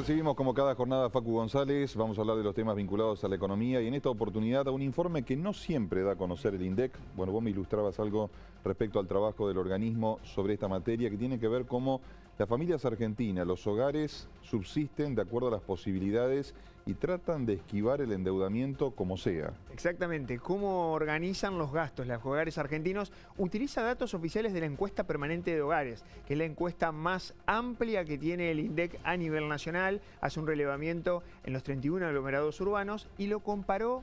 Recibimos como cada jornada a Facu González, vamos a hablar de los temas vinculados a la economía y en esta oportunidad a un informe que no siempre da a conocer el INDEC. Bueno, vos me ilustrabas algo respecto al trabajo del organismo sobre esta materia que tiene que ver cómo las familias argentinas, los hogares subsisten de acuerdo a las posibilidades y tratan de esquivar el endeudamiento como sea. Exactamente, cómo organizan los gastos. Los hogares argentinos utiliza datos oficiales de la encuesta permanente de hogares, que es la encuesta más amplia que tiene el INDEC a nivel nacional. Hace un relevamiento en los 31 aglomerados urbanos y lo comparó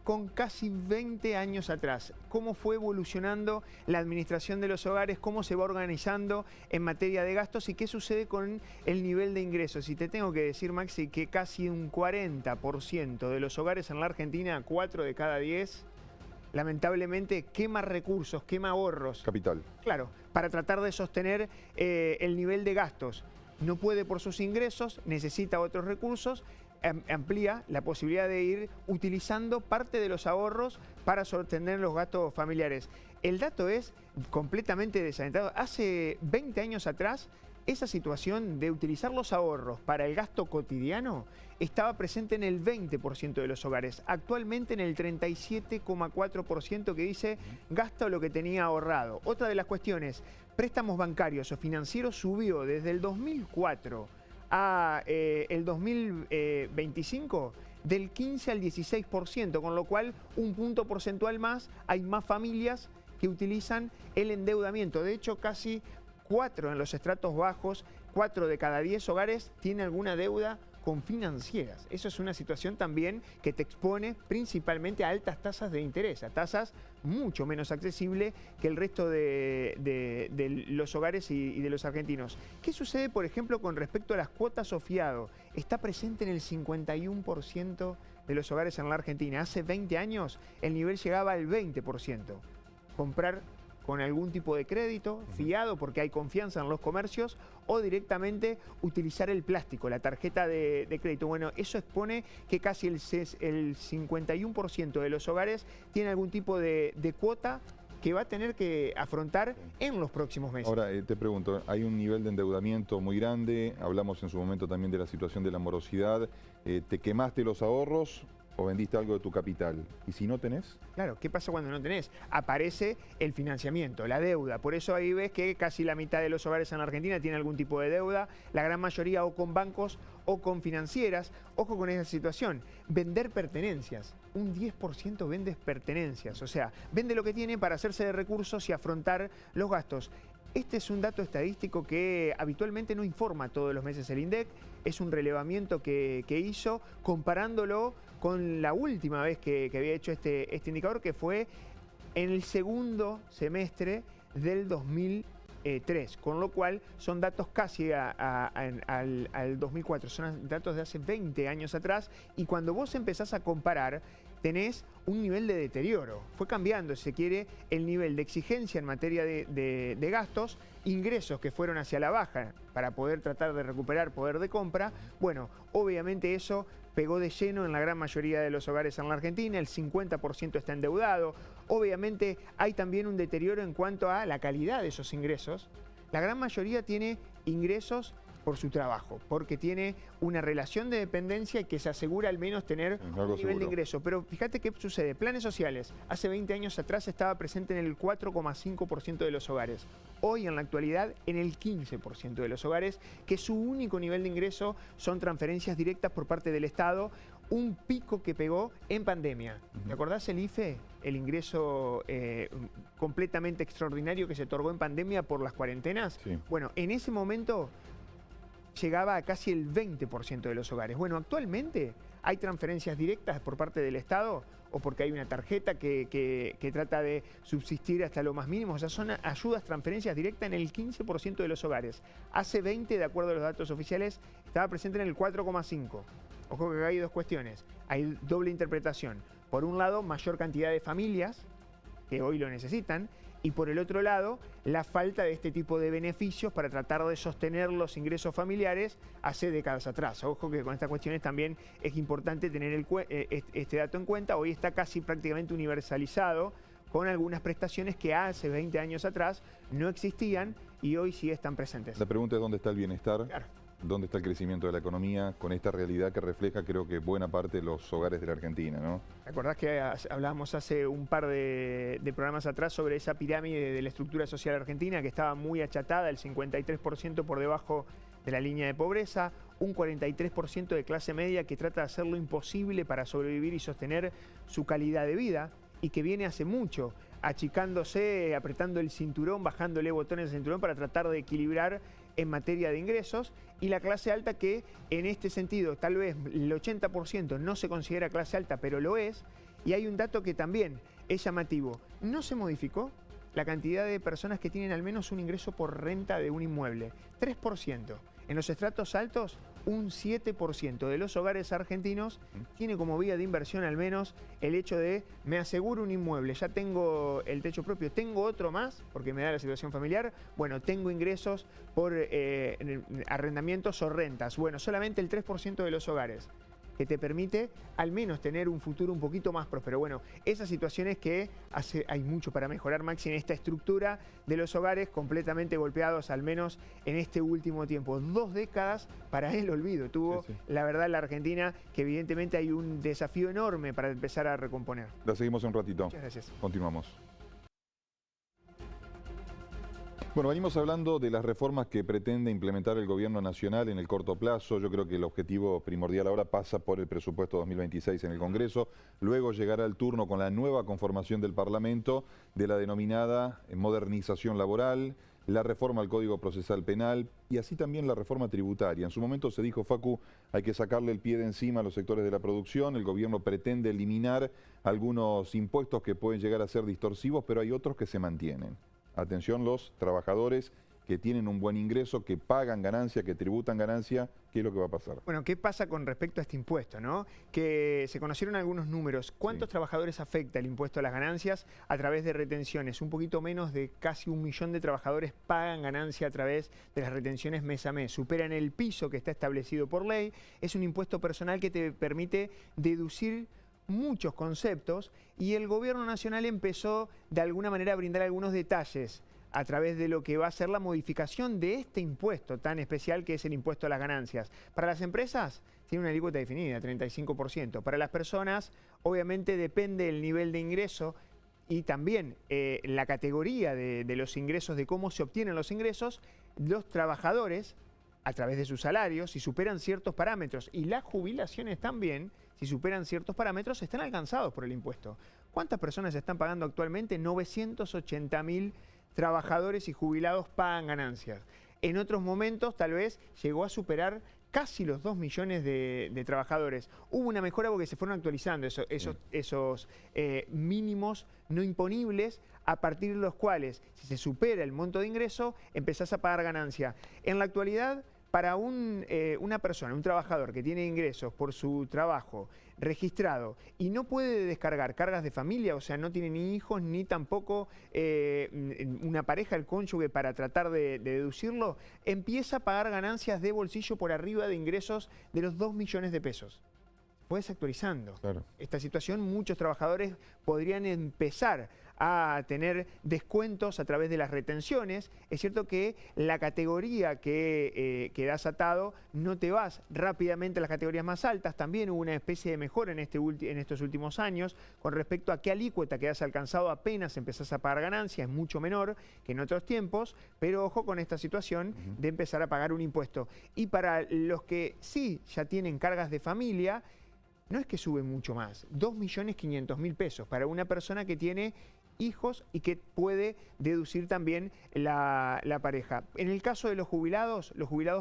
con casi 20 años atrás. Cómo fue evolucionando la administración de los hogares, cómo se va organizando en materia de gastos y qué sucede con el nivel de ingresos. Y te tengo que decir, Maxi, que casi un 40% de los hogares en la Argentina, 4 de cada 10, lamentablemente quema recursos, quema ahorros. Capital. Claro, para tratar de sostener el nivel de gastos. No puede por sus ingresos, necesita otros recursos, amplía la posibilidad de ir utilizando parte de los ahorros para sostener los gastos familiares. El dato es completamente desalentador. Hace 20 años atrás, esa situación de utilizar los ahorros para el gasto cotidiano estaba presente en el 20% de los hogares. Actualmente en el 37,4% que dice gasta lo que tenía ahorrado. Otra de las cuestiones, préstamos bancarios o financieros subió desde el 2004 a el 2025 del 15 al 16%, con lo cual un punto porcentual más, hay más familias que utilizan el endeudamiento. De hecho, casi 4 en los estratos bajos, 4 de cada 10 hogares tienen alguna deuda con financieras. Eso es una situación también que te expone principalmente a altas tasas de interés, a tasas mucho menos accesibles que el resto de los hogares y de los argentinos. ¿Qué sucede, por ejemplo, con respecto a las cuotas o fiado? Está presente en el 51% de los hogares en la Argentina. Hace 20 años el nivel llegaba al 20%. Comprar con algún tipo de crédito, fiado porque hay confianza en los comercios, o directamente utilizar el plástico, la tarjeta de crédito. Bueno, eso expone que casi el 51% de los hogares tiene algún tipo de cuota que va a tener que afrontar en los próximos meses. Ahora, te pregunto, hay un nivel de endeudamiento muy grande, hablamos en su momento también de la situación de la morosidad, ¿te quemaste los ahorros o vendiste algo de tu capital? ¿Y si no tenés? Claro, ¿qué pasa cuando no tenés? Aparece el financiamiento, la deuda. Por eso ahí ves que casi la mitad de los hogares en la Argentina tiene algún tipo de deuda, la gran mayoría o con bancos o con financieras. Ojo con esa situación, vender pertenencias. Un 10% vende pertenencias, o sea, vende lo que tiene para hacerse de recursos y afrontar los gastos. Este es un dato estadístico que habitualmente no informa todos los meses el INDEC, es un relevamiento que hizo comparándolo con la última vez que había hecho este indicador, que fue en el segundo semestre del 2003, con lo cual son datos casi al 2004, son datos de hace 20 años atrás, y cuando vos empezás a comparar, tenés un nivel de deterioro. Fue cambiando, si se quiere, el nivel de exigencia en materia de gastos, ingresos que fueron hacia la baja para poder tratar de recuperar poder de compra. Bueno, obviamente eso pegó de lleno en la gran mayoría de los hogares en la Argentina, el 50% está endeudado. Obviamente hay también un deterioro en cuanto a la calidad de esos ingresos. La gran mayoría tiene ingresos por su trabajo, porque tiene una relación de dependencia y que se asegura al menos tener un nivel de ingreso. Pero fíjate qué sucede, planes sociales, hace 20 años atrás estaba presente en el 4,5% de los hogares. Hoy, en la actualidad, en el 15% de los hogares, que su único nivel de ingreso son transferencias directas por parte del Estado, un pico que pegó en pandemia. ¿Te acordás el IFE? El ingreso completamente extraordinario que se otorgó en pandemia por las cuarentenas. Sí. Bueno, en ese momento llegaba a casi el 20% de los hogares. Bueno, actualmente hay transferencias directas por parte del Estado o porque hay una tarjeta que trata de subsistir hasta lo más mínimo. O sea, son ayudas, transferencias directas en el 15% de los hogares. Hace 20, de acuerdo a los datos oficiales, estaba presente en el 4,5%. Ojo que acá hay dos cuestiones. Hay doble interpretación. Por un lado, mayor cantidad de familias que hoy lo necesitan, y por el otro lado, la falta de este tipo de beneficios para tratar de sostener los ingresos familiares hace décadas atrás. Ojo que con estas cuestiones también es importante tener este dato en cuenta. Hoy está casi prácticamente universalizado con algunas prestaciones que hace 20 años atrás no existían y hoy sí están presentes. La pregunta es dónde está el bienestar. Claro. ¿Dónde está el crecimiento de la economía con esta realidad que refleja, creo que, buena parte de los hogares de la Argentina, ¿no? ¿Te acordás que hablábamos hace un par de programas atrás sobre esa pirámide de la estructura social argentina que estaba muy achatada, el 53% por debajo de la línea de pobreza, un 43% de clase media que trata de hacer lo imposible para sobrevivir y sostener su calidad de vida y que viene hace mucho achicándose, apretando el cinturón, bajándole botones del cinturón para tratar de equilibrar en materia de ingresos, y la clase alta que en este sentido tal vez el 80% no se considera clase alta, pero lo es, y hay un dato que también es llamativo. No se modificó la cantidad de personas que tienen al menos un ingreso por renta de un inmueble, 3%. En los estratos altos, un 7% de los hogares argentinos tiene como vía de inversión al menos el hecho de me aseguro un inmueble, ya tengo el techo propio, tengo otro más porque me da la situación familiar, bueno, tengo ingresos por arrendamientos o rentas. Bueno, solamente el 3% de los hogares que te permite al menos tener un futuro un poquito más próspero. Bueno, esas situaciones que hay mucho para mejorar, Maxi, en esta estructura de los hogares completamente golpeados, al menos en este último tiempo. 2 décadas para el olvido tuvo, sí. La verdad, la Argentina, que evidentemente hay un desafío enorme para empezar a recomponer. La seguimos un ratito. Muchas gracias. Continuamos. Bueno, venimos hablando de las reformas que pretende implementar el gobierno nacional en el corto plazo. Yo creo que el objetivo primordial ahora pasa por el presupuesto 2026 en el Congreso. Luego llegará el turno con la nueva conformación del Parlamento de la denominada modernización laboral, la reforma al Código Procesal Penal y así también la reforma tributaria. En su momento se dijo, Facu, hay que sacarle el pie de encima a los sectores de la producción. El gobierno pretende eliminar algunos impuestos que pueden llegar a ser distorsivos, pero hay otros que se mantienen. Atención, los trabajadores que tienen un buen ingreso, que pagan ganancia, que tributan ganancia, ¿qué es lo que va a pasar? Bueno, ¿qué pasa con respecto a este impuesto, no? Que se conocieron algunos números. ¿Cuántos trabajadores afecta el impuesto a las ganancias a través de retenciones? Un poquito menos de casi 1 millón de trabajadores pagan ganancia a través de las retenciones mes a mes. Superan el piso que está establecido por ley. Es un impuesto personal que te permite deducir muchos conceptos y el gobierno nacional empezó de alguna manera a brindar algunos detalles a través de lo que va a ser la modificación de este impuesto tan especial que es el impuesto a las ganancias. Para las empresas tiene una alícuota definida, 35%. Para las personas, obviamente depende del nivel de ingreso y también la categoría de los ingresos, de cómo se obtienen los ingresos. Los trabajadores, a través de sus salarios, si superan ciertos parámetros, y las jubilaciones también, si superan ciertos parámetros, están alcanzados por el impuesto. ¿Cuántas personas están pagando actualmente? 980.000 trabajadores y jubilados pagan ganancias. En otros momentos, tal vez, llegó a superar casi los 2 millones de trabajadores. Hubo una mejora porque se fueron actualizando esos mínimos no imponibles, a partir de los cuales, si se supera el monto de ingreso, empezás a pagar ganancia. En la actualidad, para una persona, un trabajador que tiene ingresos por su trabajo registrado y no puede descargar cargas de familia, o sea, no tiene ni hijos ni tampoco una pareja, el cónyuge, para tratar de deducirlo, empieza a pagar ganancias de bolsillo por arriba de ingresos de los 2 millones de pesos. Puedes actualizando. Claro. Esta situación, muchos trabajadores podrían empezar a tener descuentos a través de las retenciones. Es cierto que la categoría que das atado, no te vas rápidamente a las categorías más altas. También hubo una especie de mejora en estos últimos años con respecto a qué alícuota que has alcanzado apenas empezás a pagar ganancias, es mucho menor que en otros tiempos, pero ojo con esta situación de empezar a pagar un impuesto. Y para los que sí ya tienen cargas de familia, no es que sube mucho más, 2.500.000 pesos para una persona que tiene hijos y que puede deducir también la pareja. En el caso de los jubilados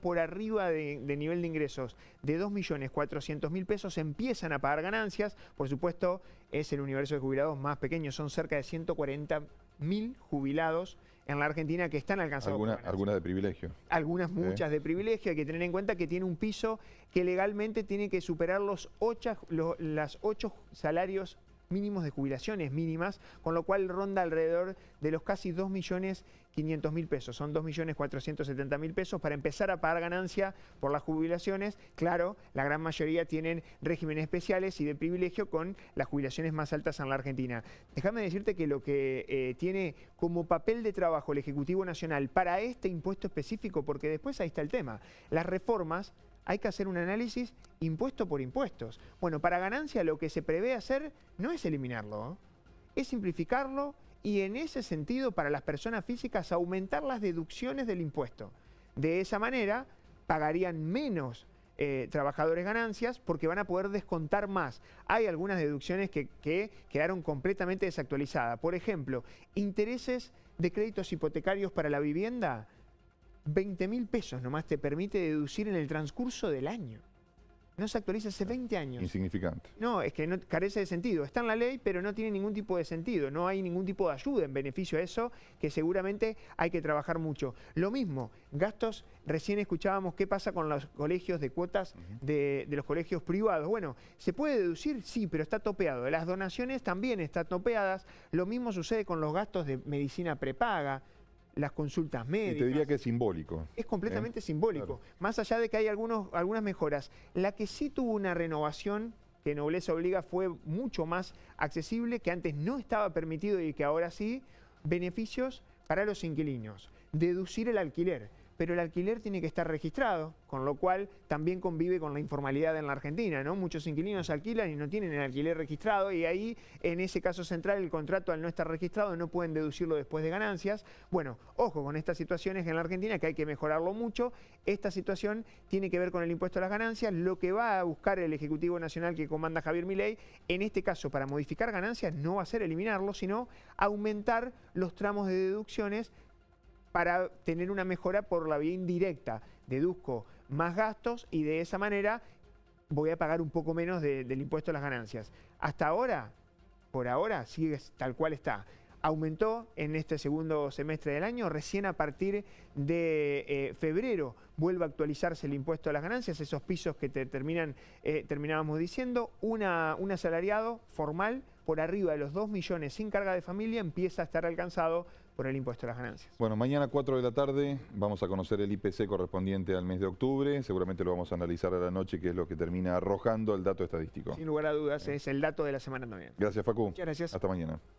por arriba de nivel de ingresos de 2.400.000 pesos empiezan a pagar ganancias. Por supuesto, es el universo de jubilados más pequeño, son cerca de 140.000 jubilados en la Argentina que están alcanzando. Algunas de privilegio. Algunas, muchas de privilegio. Hay que tener en cuenta que tiene un piso que legalmente tiene que superar las 8 salarios mínimos de jubilaciones mínimas, con lo cual ronda alrededor de los casi 2.500.000 pesos. Son 2.470.000 pesos para empezar a pagar ganancia por las jubilaciones. Claro, la gran mayoría tienen regímenes especiales y de privilegio con las jubilaciones más altas en la Argentina. Déjame decirte que lo que tiene como papel de trabajo el Ejecutivo Nacional para este impuesto específico, porque después ahí está el tema, las reformas, hay que hacer un análisis impuesto por impuestos. Bueno, para ganancia lo que se prevé hacer no es eliminarlo, es simplificarlo y en ese sentido para las personas físicas aumentar las deducciones del impuesto. De esa manera pagarían menos trabajadores ganancias porque van a poder descontar más. Hay algunas deducciones que quedaron completamente desactualizadas. Por ejemplo, intereses de créditos hipotecarios para la vivienda, 20.000 pesos nomás te permite deducir en el transcurso del año. No se actualiza hace 20 años. Insignificante. No, es que no, carece de sentido. Está en la ley, pero no tiene ningún tipo de sentido. No hay ningún tipo de ayuda en beneficio a eso, que seguramente hay que trabajar mucho. Lo mismo, gastos, recién escuchábamos qué pasa con los colegios de cuotas de los colegios privados. Bueno, ¿se puede deducir? Sí, pero está topeado. Las donaciones también están topeadas. Lo mismo sucede con los gastos de medicina prepaga, las consultas médicas. Y te diría que es simbólico. Es completamente simbólico. Claro. Más allá de que hay algunas mejoras. La que sí tuvo una renovación, que Nobleza Obliga, fue mucho más accesible, que antes no estaba permitido y que ahora sí, beneficios para los inquilinos. Deducir el alquiler. Pero el alquiler tiene que estar registrado, con lo cual también convive con la informalidad en la Argentina, ¿no? Muchos inquilinos alquilan y no tienen el alquiler registrado y ahí, en ese caso central, el contrato al no estar registrado no pueden deducirlo después de ganancias. Bueno, ojo con estas situaciones en la Argentina que hay que mejorarlo mucho. Esta situación tiene que ver con el impuesto a las ganancias, lo que va a buscar el Ejecutivo Nacional que comanda Javier Milei, en este caso para modificar ganancias no va a ser eliminarlo, sino aumentar los tramos de deducciones para tener una mejora por la vía indirecta. Deduzco más gastos y de esa manera voy a pagar un poco menos del impuesto a las ganancias. Hasta ahora, por ahora, sigue tal cual está. Aumentó en este segundo semestre del año, recién a partir de febrero vuelve a actualizarse el impuesto a las ganancias, esos pisos que terminábamos diciendo. Un asalariado formal por arriba de los 2 millones sin carga de familia empieza a estar alcanzado por el impuesto a las ganancias. Bueno, mañana 4 de la tarde vamos a conocer el IPC correspondiente al mes de octubre. Seguramente lo vamos a analizar a la noche, que es lo que termina arrojando el dato estadístico. Sin lugar a dudas, es el dato de la semana también. Gracias, Facu. Muchas gracias. Hasta mañana.